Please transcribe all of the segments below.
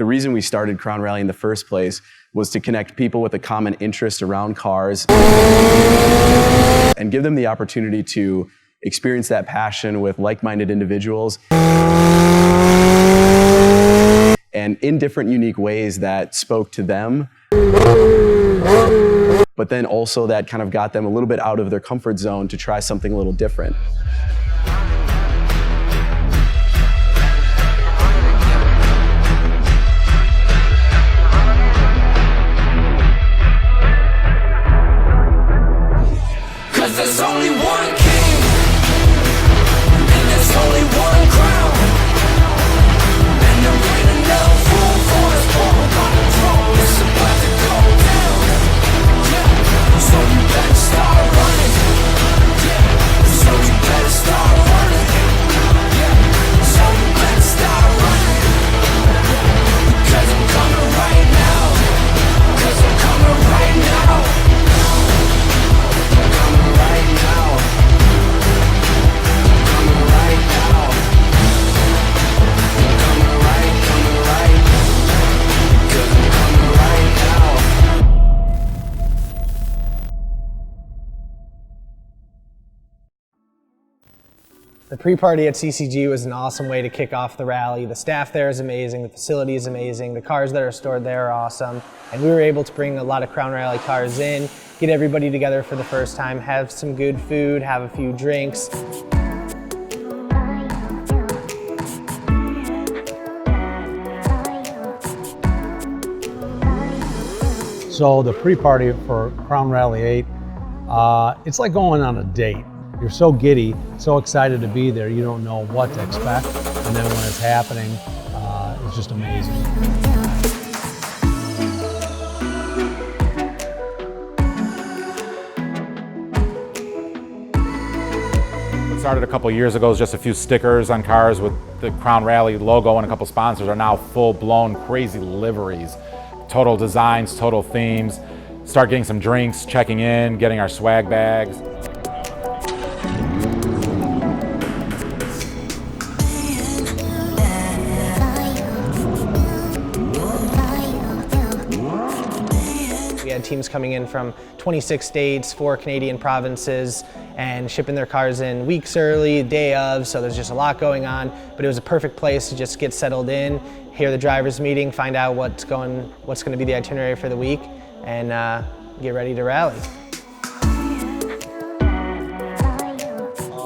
The reason we started Crown Rally in the first place was to connect people with a common interest around cars and give them the opportunity to experience that passion with like-minded individuals and in different unique ways that spoke to them, but then also that kind of got them a little bit out of their comfort zone to try something a little different. There's only one king, and there's only one crown, and there ain't enough room for us all on the throne. It's about to go down, yeah. So you better start running, yeah. So you better start running, yeah. So you better start running, because I'm coming right now, because I'm coming right now. The pre-party at CCG was an awesome way to kick off the rally. The staff there is amazing, the facility is amazing, the cars that are stored there are awesome, and we were able to bring a lot of Crown Rally cars in, get everybody together for the first time, have some good food, have a few drinks. So the pre-party for Crown Rally 8, it's like going on a date. You're so giddy, so excited to be there, you don't know what to expect. And then when it's happening, it's just amazing. What started a couple years ago is just a few stickers on cars with the Crown Rally logo and a couple sponsors are now full-blown crazy liveries. Total designs, total themes. Start getting some drinks, checking in, getting our swag bags. We had teams coming in from 26 states, 4 Canadian provinces, and shipping their cars in weeks early, day of, so there's just a lot going on. But it was a perfect place to just get settled in, hear the drivers' meeting, find out what's going to be the itinerary for the week, and get ready to rally.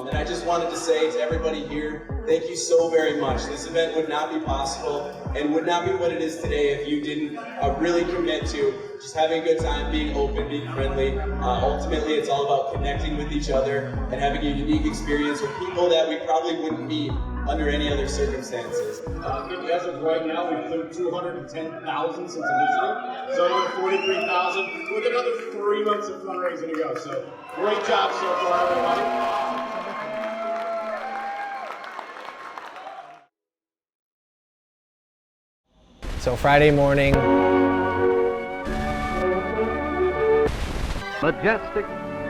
And I just wanted to say to everybody here, thank you so very much. This event would not be possible and would not be what it is today if you didn't really commit to just having a good time, being open, being friendly. Ultimately, it's all about connecting with each other and having a unique experience with people that we probably wouldn't meet under any other circumstances. As of right now, we've cleared 210,000 since initiative, so another 43,000 with another 3 months of fundraising to go. So great job so far, everybody. So Friday morning. Majestic,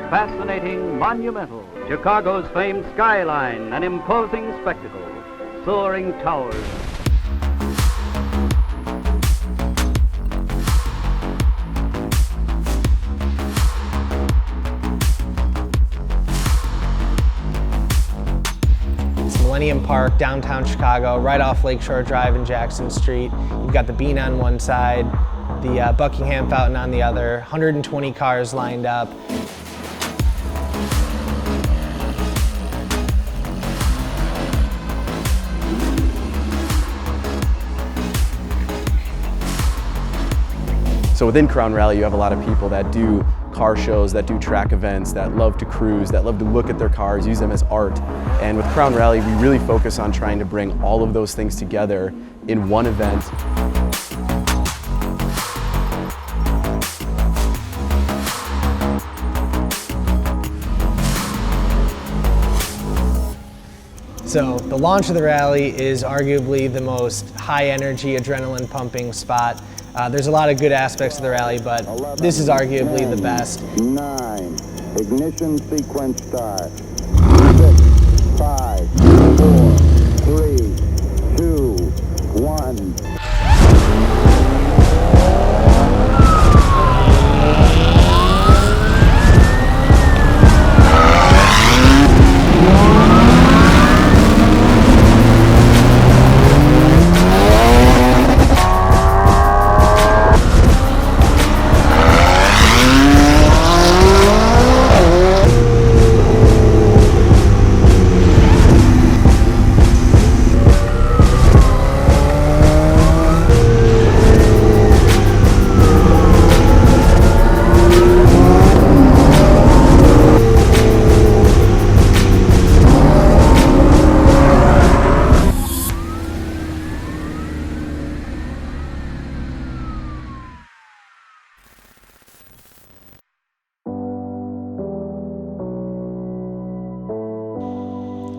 fascinating, monumental, Chicago's famed skyline, an imposing spectacle, soaring towers. It's Millennium Park, downtown Chicago, right off Lakeshore Drive and Jackson Street. You've got the Bean on one side, the Buckingham Fountain on the other, 120 cars lined up. So within Crown Rally, you have a lot of people that do car shows, that do track events, that love to cruise, that love to look at their cars, use them as art. And with Crown Rally, we really focus on trying to bring all of those things together in one event. So the launch of the rally is arguably the most high energy, adrenaline pumping spot. There's a lot of good aspects of the rally, but 11, this is arguably 10, the best. 9, ignition sequence start. 6, 5, 4, 3, 2, 1.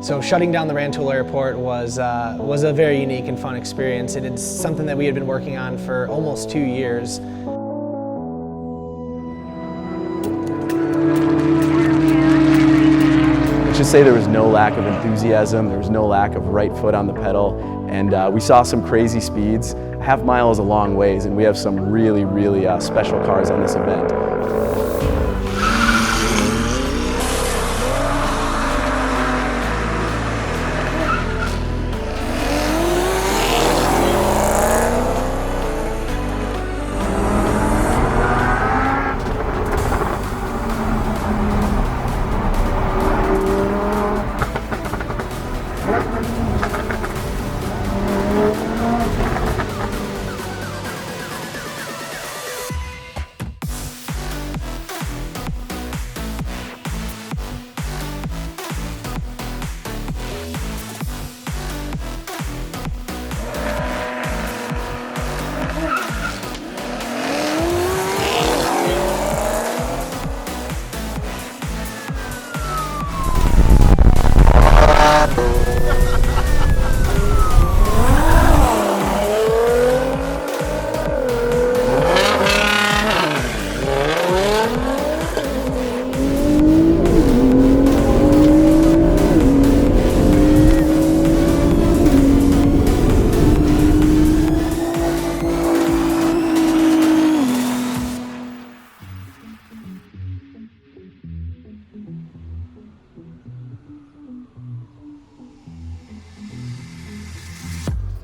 So shutting down the Rantoul Airport was a very unique and fun experience. It's something that we had been working on for almost 2 years. Let's just say there was no lack of enthusiasm, there was no lack of right foot on the pedal, and we saw some crazy speeds. Half mile is a long ways, and we have some really, really special cars on this event.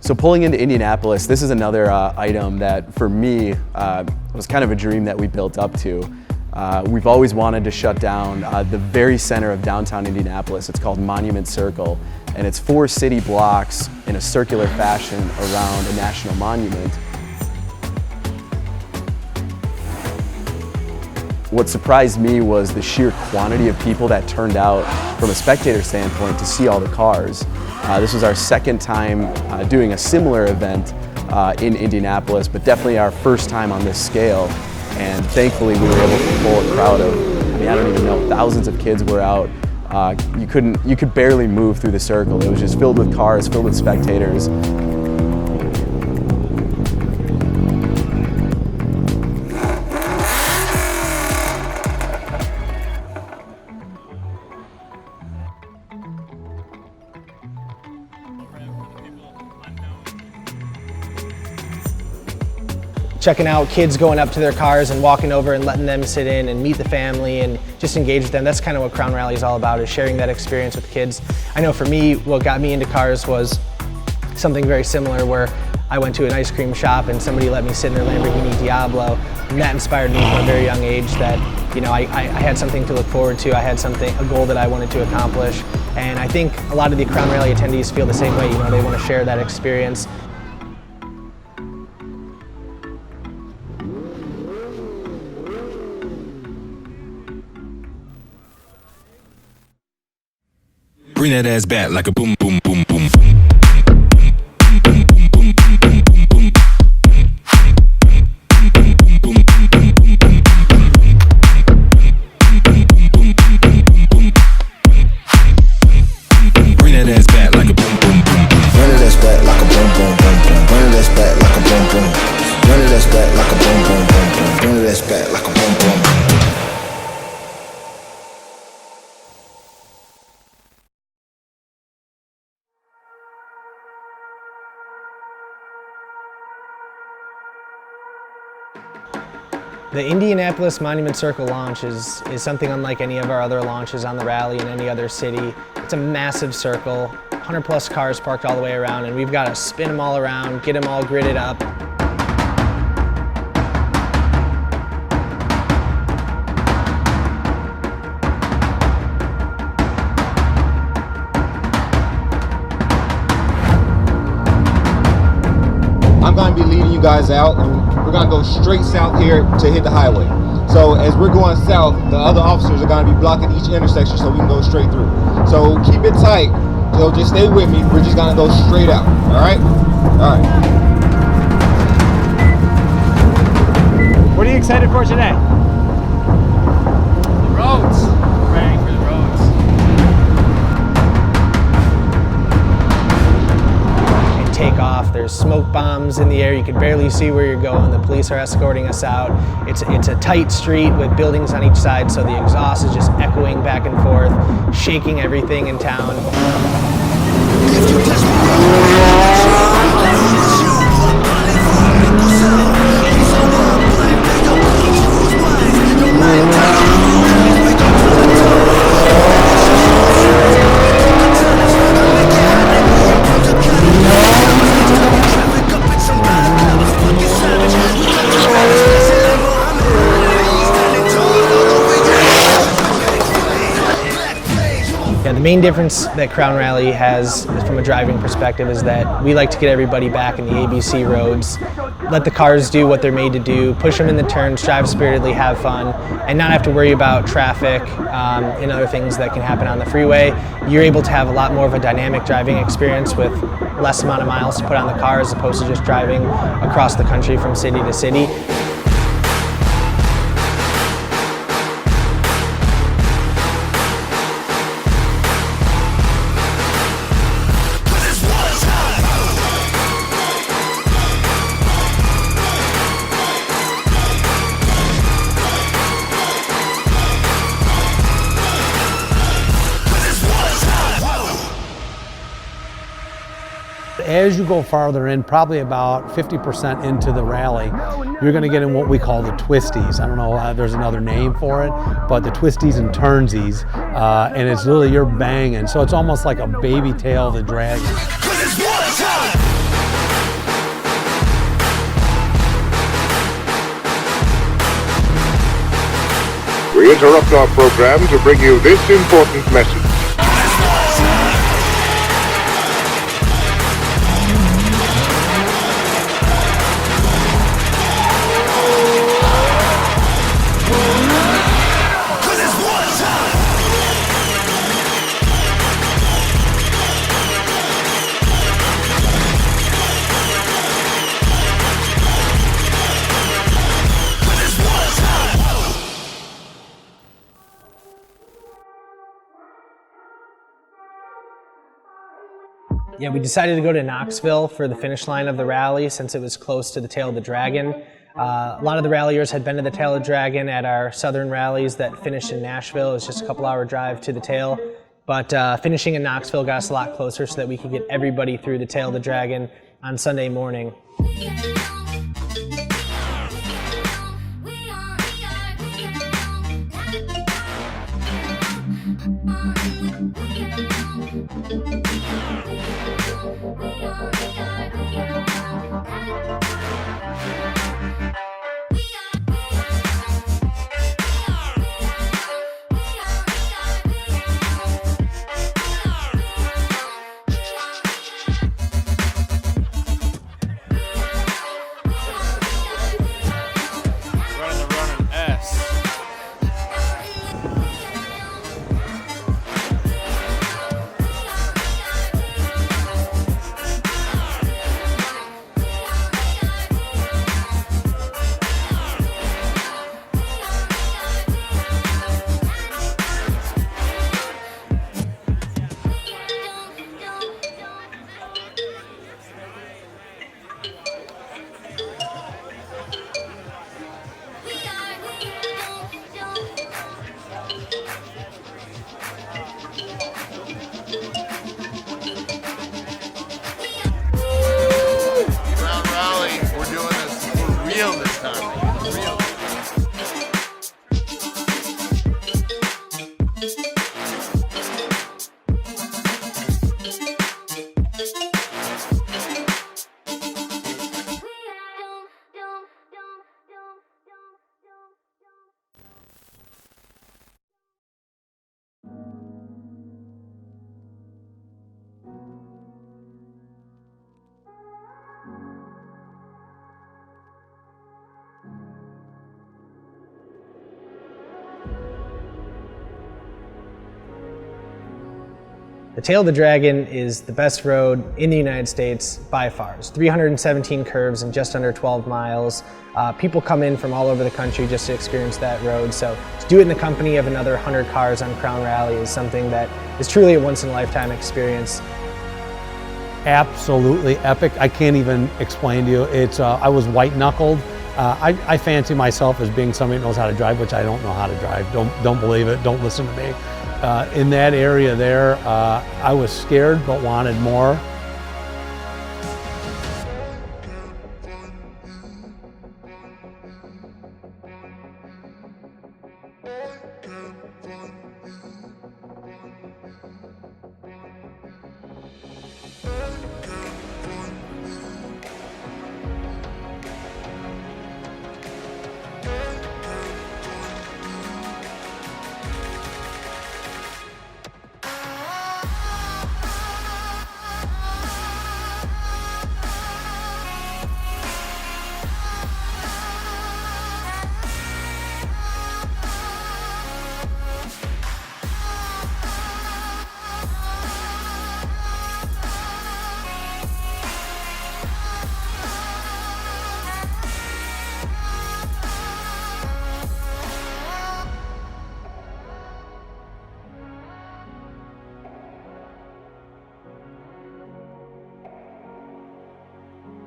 So pulling into Indianapolis, this is another item that for me was kind of a dream that we built up to. We've always wanted to shut down the very center of downtown Indianapolis. It's called Monument Circle, and it's 4 city blocks in a circular fashion around a national monument. What surprised me was the sheer quantity of people that turned out from a spectator standpoint to see all the cars. This was our second time doing a similar event in Indianapolis, but definitely our first time on this scale. And thankfully we were able to pull a crowd of, I don't even know, thousands of kids were out. You could barely move through the circle. It was just filled with cars, filled with spectators. Checking out kids going up to their cars and walking over and letting them sit in and meet the family and just engage with them. That's kind of what Crown Rally is all about, is sharing that experience with kids. I know for me, what got me into cars was something very similar, where I went to an ice cream shop and somebody let me sit in their Lamborghini Diablo, and that inspired me from a very young age that, you know, I had something to look forward to. I had a goal that I wanted to accomplish. And I think a lot of the Crown Rally attendees feel the same way. You know, they want to share that experience. Bring that ass back like a boom, boom, boom, boom. Bring that ass back like a boom, boom, boom. Run it ass back like a boom, boom, boom, boom. Run it ass back like a boom, boom. Run it ass back like a boom, boom, boom, boom. Run it ass back like a boom, boom. The Indianapolis Monument Circle launch is something unlike any of our other launches on the rally in any other city. It's a massive circle, 100 plus cars parked all the way around, and we've got to spin them all around, get them all gridded up. I'm going to be leading you guys out, and we're going to go straight south here to hit the highway. So as we're going south, the other officers are going to be blocking each intersection so we can go straight through. So keep it tight. So just stay with me. We're just going to go straight out. All right? All right. What are you excited for today? The roads. Ready for the roads. take off. There's smoke bombs in the air. You can barely see where you're going. The police are escorting us out. It's a tight street with buildings on each side, so the exhaust is just echoing back and forth, shaking everything in town. The main difference that Crown Rally has from a driving perspective is that we like to get everybody back in the ABC roads, let the cars do what they're made to do, push them in the turns, drive spiritedly, have fun, and not have to worry about traffic and other things that can happen on the freeway. You're able to have a lot more of a dynamic driving experience with less amount of miles to put on the car as opposed to just driving across the country from city to city. As you go farther in, probably about 50% into the rally, you're going to get in what we call the twisties. I don't know, there's another name for it, but the twisties and turnsies, and it's literally you're banging. So it's almost like a baby tail of the dragon. We interrupt our program to bring you this important message. Yeah, we decided to go to Knoxville for the finish line of the rally since it was close to the Tail of the Dragon. A lot of the ralliers had been to the Tail of the Dragon at our southern rallies that finished in Nashville. It was just a couple-hour drive to the Tail. But finishing in Knoxville got us a lot closer so that we could get everybody through the Tail of the Dragon on Sunday morning. The Tail of the Dragon is the best road in the United States by far. It's 317 curves and just under 12 miles. People come in from all over the country just to experience that road. So to do it in the company of another 100 cars on Crown Rally is something that is truly a once-in-a-lifetime experience. absolutely epic. I can't even explain to you. It's I was white knuckled. I fancy myself as being somebody that knows how to drive, which I don't know how to drive. Don't believe it. Don't listen to me. In that area there, I was scared but wanted more.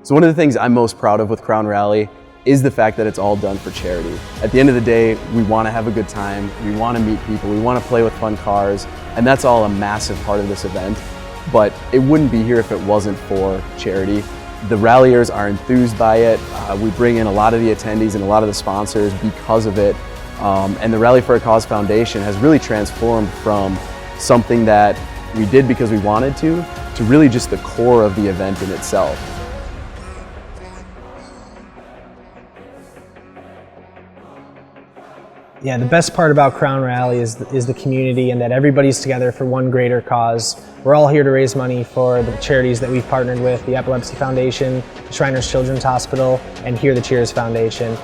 So one of the things I'm most proud of with Crown Rally is the fact that it's all done for charity. At the end of the day, we want to have a good time, we want to meet people, we want to play with fun cars, and that's all a massive part of this event. But it wouldn't be here if it wasn't for charity. The ralliers are enthused by it. We bring in a lot of the attendees and a lot of the sponsors because of it. And the Rally for a Cause Foundation has really transformed from something that we did because we wanted to really just the core of the event in itself. Yeah, the best part about Crown Rally is the community, and that everybody's together for one greater cause. We're all here to raise money for the charities that we've partnered with, the Epilepsy Foundation, the Shriners Children's Hospital, and Hear the Cheers Foundation.